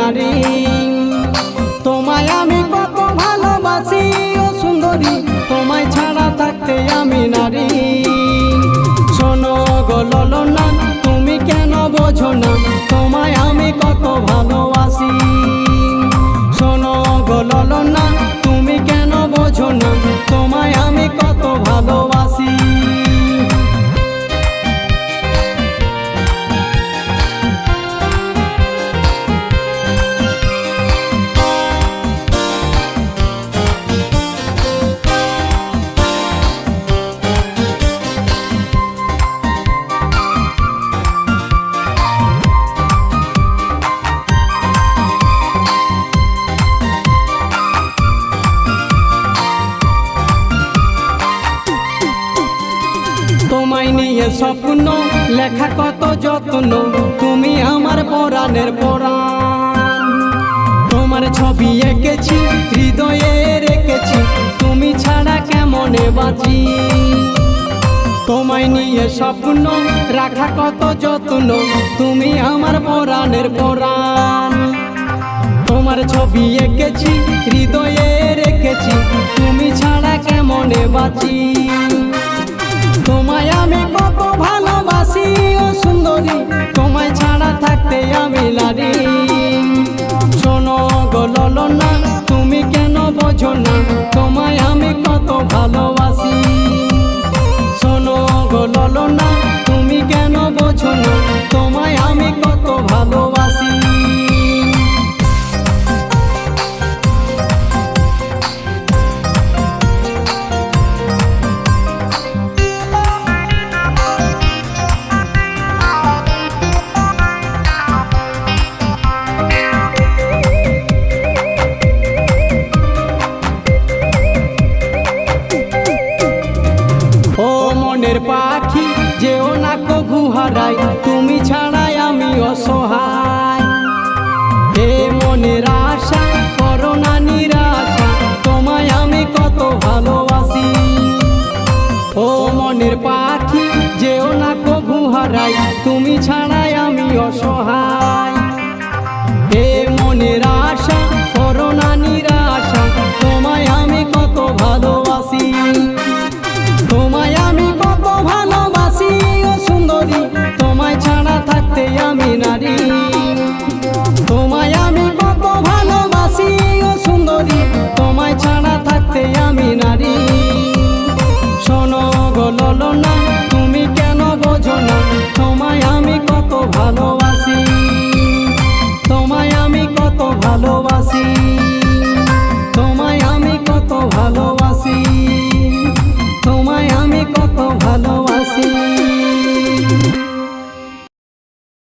নারী। তোমায় আমি কত ভালোবাসি ও সুন্দরী, তোমায় ছাড়া থাকতে আমি নারী। শোনো গো ললনা, তুমি কেন বোঝো না তোমায় আমি কত ভালোবাসি। শোনো গো ললনা, তুমি কেন বোঝো না তোমায় আমি কত ভালোবাসি। তোমায় নিয়ে স্বপ্ন লেখা কত যত্ন, তুমি আমার পরাণের পরাণ। তোমার ছবি এঁকেছি হৃদয়ে রেখেছি, তুমি ছাড়া কেমনে বাঁচি। তোমায় নিয়ে স্বপ্ন রাখা কত যত্ন, তুমি আমার পরাণের পরাণ। তোমার ছবি এঁকেছি হৃদয়ে রেখেছি, তুমি ছাড়া কেমনে বাঁচি। তোমায় আমি কত ভালোবাসি ও সুন্দরী, তোমায় ছাড়া থাকতে আমি নারী। শোনো গো ললনা, তুমি কেন বোঝো না তোমায় আমি কত ভালোবাসি। শোনো গো ললনা, তুমি কেন বোঝো না তোমায় আমি কত ভালোবাসি। পাখি যেও না কভু হারাই, তুমি ছাড়াই আমি অসহায়। হে মনের আশা করো না নিরাশা, তোমায় আমি কত ভালোবাসি। ও মনের পাখি যেও না কভু হারাই, তুমি ছাড়াই আমি অসহায়। হে মনের আশা করো না নিরাশা, তোমায় আমি কত ভালোবাসি। তোমায় আমি কত ভালোবাসি ও সুন্দরী, তোমায় ছাড়া থাকতে আমি নারী।